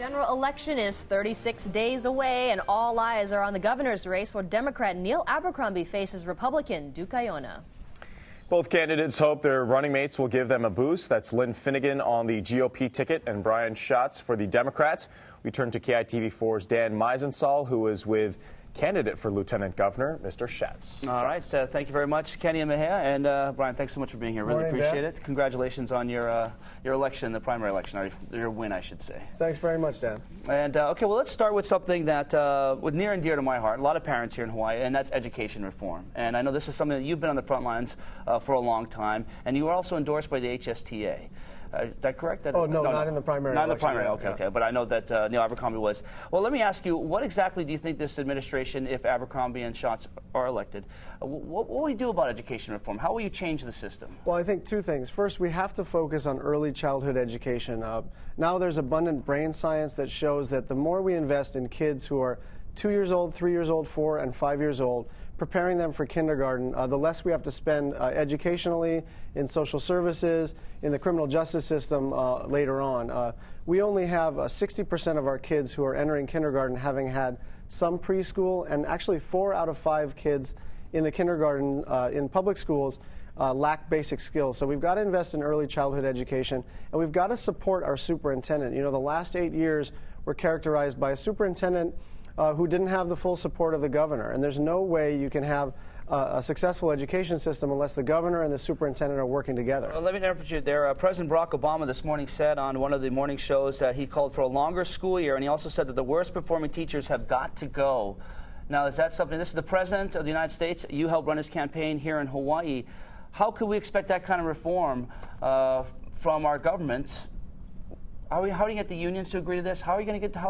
General election is 36 days away, and all eyes are on the governor's race where Democrat Neil Abercrombie faces Republican Duke Iona. Both candidates hope their running mates will give them a boost. That's Lynn Finnegan on the GOP ticket and Brian Schatz for the Democrats. We turn to KITV4's Dan Meisensall, who is with candidate for Lieutenant Governor, Mr. Schatz. All right. Thank you very much, Kenny and Mejia. And Brian, thanks so much for being here. Really appreciate it. Congratulations on your election, the primary election, or your win, I should say. Thanks very much, Dan. And okay, well, let's start with something that was near and dear to my heart. A lot of parents here in Hawaii, and that's education reform. And I know this is something that you've been on the front lines for a long time, and you were also endorsed by the HSTA. Is that correct? No, not in the primary. Not in the primary, okay. Okay. But I know that Neil Abercrombie was. Well, let me ask you, what exactly do you think this administration, if Abercrombie and Schatz are elected, what will we do about education reform? How will you change the system? Well, I think two things. First, we have to focus on early childhood education. Now there's abundant brain science that shows that the more we invest in kids who are 2 years old, 3 years old, 4 and 5 years old, preparing them for kindergarten, the less we have to spend educationally, in social services, in the criminal justice system later on. We only have 60% of our kids who are entering kindergarten having had some preschool, and actually 4 out of 5 kids in the kindergarten in public schools lack basic skills. So we've got to invest in early childhood education, and we've got to support our superintendent. You know, the last 8 years were characterized by a superintendent who didn't have the full support of the governor. And there's no way you can have a successful education system unless the governor and the superintendent are working together. Well, let me interrupt you there. President Barack Obama this morning said on one of the morning shows that he called for a longer school year, and he also said that the worst performing teachers have got to go. Now, is that something, this is the President of the United States, you helped run his campaign here in Hawaii. How could we expect that kind of reform from our government? How do you get the unions to agree to this? How is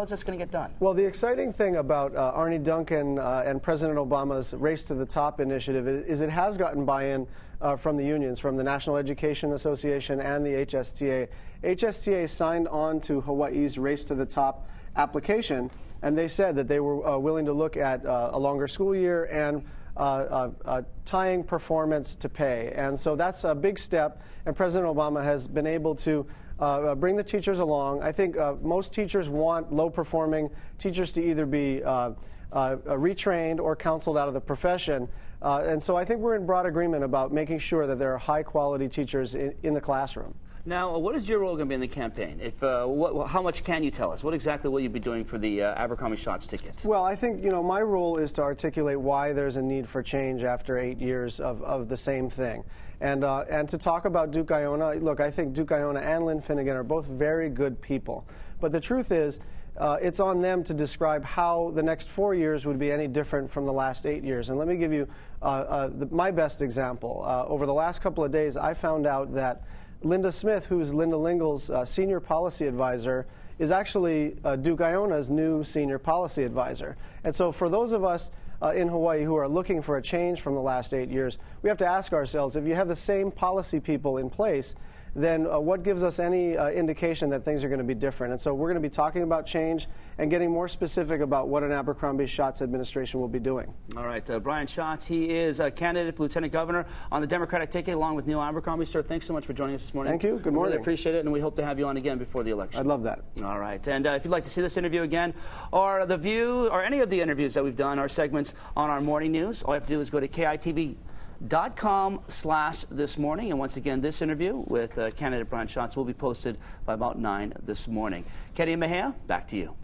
this going to get done? Well, the exciting thing about Arne Duncan and President Obama's Race to the Top initiative is it has gotten buy-in from the unions, from the National Education Association and the HSTA. HSTA signed on to Hawaii's Race to the Top application, and they said that they were willing to look at a longer school year and tying performance to pay. And so that's a big step, and President Obama has been able to bring the teachers along. I think most teachers want low-performing teachers to either be retrained or counseled out of the profession. And so I think we're in broad agreement about making sure that there are high-quality teachers in the classroom. Now, what is your role going to be in the campaign? How much can you tell us? What exactly will you be doing for the Abercrombie-Schatz ticket? Well, I think, my role is to articulate why there's a need for change after 8 years of the same thing. And to talk about Duke Iona, look, I think Duke Iona and Lynn Finnegan are both very good people. But the truth is, it's on them to describe how the next 4 years would be any different from the last 8 years. And let me give you my best example. Over the last couple of days, I found out that Linda Smith, who's Linda Lingle's senior policy advisor, is actually Duke Iona's new senior policy advisor. And so for those of us in Hawaii who are looking for a change from the last 8 years, we have to ask ourselves, if you have the same policy people in place, then what gives us any indication that things are going to be different? And so we're going to be talking about change and getting more specific about what an Abercrombie-Schatz administration will be doing. All right, Brian Schatz, he is a candidate for Lieutenant Governor on the Democratic ticket along with Neil Abercrombie. Sir, thanks so much for joining us this morning. Thank you. Good morning. We really appreciate it, and we hope to have you on again before the election. I'd love that. All right, and if you'd like to see this interview again, or The View, or any of the interviews that we've done, our segments on our morning news, all you have to do is go to KITV.com/this morning. And once again, this interview with candidate Brian Schatz will be posted by about 9 this morning. Kenny and Mejia, back to you.